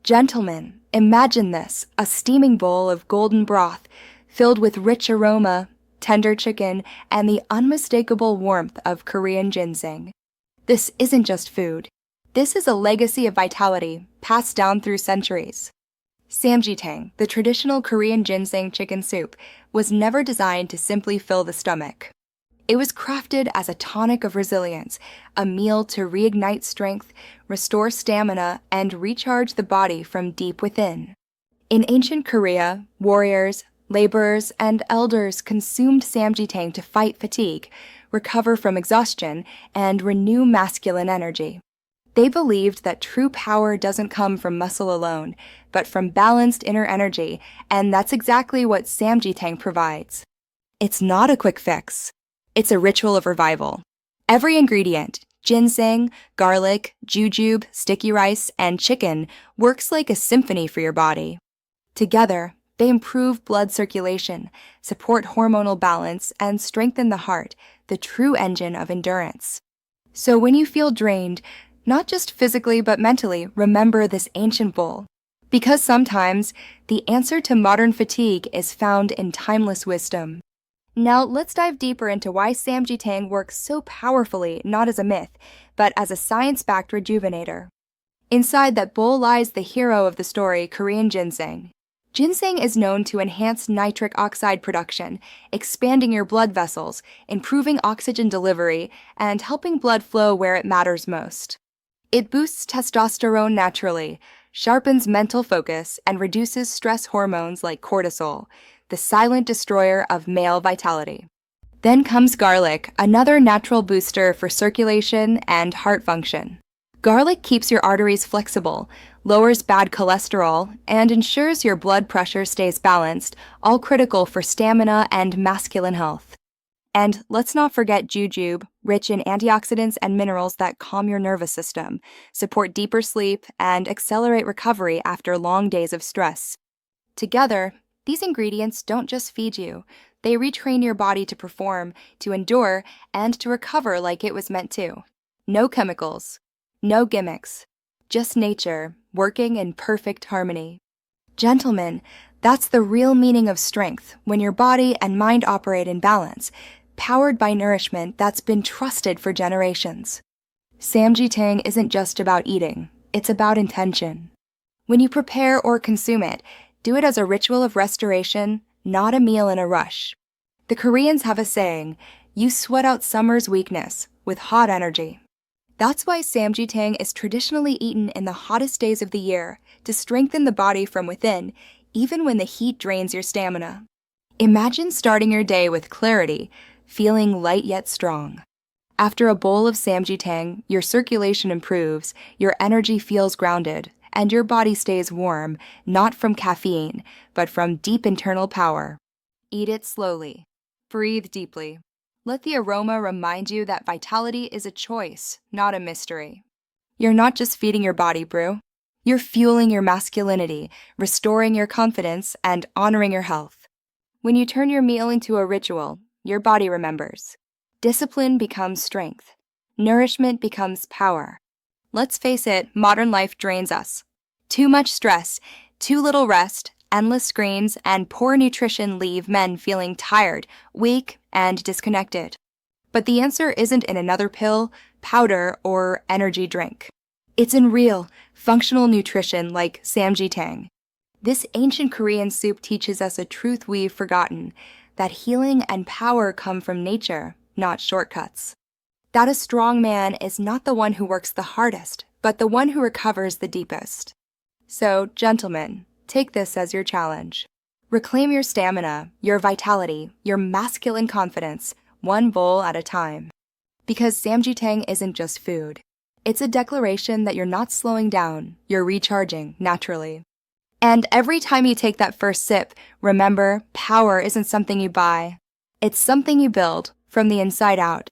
Gentlemen, imagine this, a steaming bowl of golden broth filled with rich aroma, tender chicken, and the unmistakable warmth of Korean ginseng. This isn't just food. This is a legacy of vitality passed down through centuries. Samgyetang, the traditional Korean ginseng chicken soup, was never designed to simply fill the stomach. It was crafted as a tonic of resilience, a meal to reignite strength, restore stamina, and recharge the body from deep within. In ancient Korea, warriors, laborers, and elders consumed samgyetang to fight fatigue, recover from exhaustion, and renew masculine energy. They believed that true power doesn't come from muscle alone, but from balanced inner energy, and that's exactly what samgyetang provides. It's not a quick fix. It's a ritual of revival. Every ingredient, ginseng, garlic, jujube, sticky rice, and chicken, works like a symphony for your body. Together, they improve blood circulation, support hormonal balance, and strengthen the heart, the true engine of endurance. So when you feel drained, not just physically but mentally, remember this ancient bowl. Because sometimes, the answer to modern fatigue is found in timeless wisdom. Now, let's dive deeper into why samgyetang works so powerfully, not as a myth, but as a science-backed rejuvenator. Inside that bowl lies the hero of the story, Korean ginseng. Ginseng is known to enhance nitric oxide production, expanding your blood vessels, improving oxygen delivery, and helping blood flow where it matters most. It boosts testosterone naturally, sharpens mental focus, and reduces stress hormones like cortisol, the silent destroyer of male vitality. Then comes garlic, another natural booster for circulation and heart function. Garlic keeps your arteries flexible, lowers bad cholesterol, and ensures your blood pressure stays balanced, all critical for stamina and masculine health. And let's not forget jujube, rich in antioxidants and minerals that calm your nervous system, support deeper sleep, and accelerate recovery after long days of stress. Together, these ingredients don't just feed you, they retrain your body to perform, to endure, and to recover like it was meant to. No chemicals, no gimmicks, just nature, working in perfect harmony. Gentlemen, that's the real meaning of strength, when your body and mind operate in balance, powered by nourishment that's been trusted for generations. Samgyetang isn't just about eating, it's about intention. When you prepare or consume it, do it as a ritual of restoration, not a meal in a rush. The Koreans have a saying, "You sweat out summer's weakness with hot energy." That's why samgyetang is traditionally eaten in the hottest days of the year to strengthen the body from within, even when the heat drains your stamina. Imagine starting your day with clarity, feeling light yet strong. After a bowl of samgyetang, your circulation improves, your energy feels grounded, and your body stays warm, not from caffeine, but from deep internal power. Eat it slowly. Breathe deeply. Let the aroma remind you that vitality is a choice, not a mystery. You're not just feeding your body brew. You're fueling your masculinity, restoring your confidence, and honoring your health. When you turn your meal into a ritual, your body remembers. Discipline becomes strength. Nourishment becomes power. Let's face it, modern life drains us. Too much stress, too little rest, endless screens, and poor nutrition leave men feeling tired, weak, and disconnected. But the answer isn't in another pill, powder, or energy drink. It's in real, functional nutrition like samgyetang. This ancient Korean soup teaches us a truth we've forgotten, that healing and power come from nature, not shortcuts. That a strong man is not the one who works the hardest, but the one who recovers the deepest. So, gentlemen, take this as your challenge. Reclaim your stamina, your vitality, your masculine confidence, one bowl at a time. Because samgyetang isn't just food. It's a declaration that you're not slowing down, you're recharging naturally. And every time you take that first sip, remember, power isn't something you buy. It's something you build from the inside out.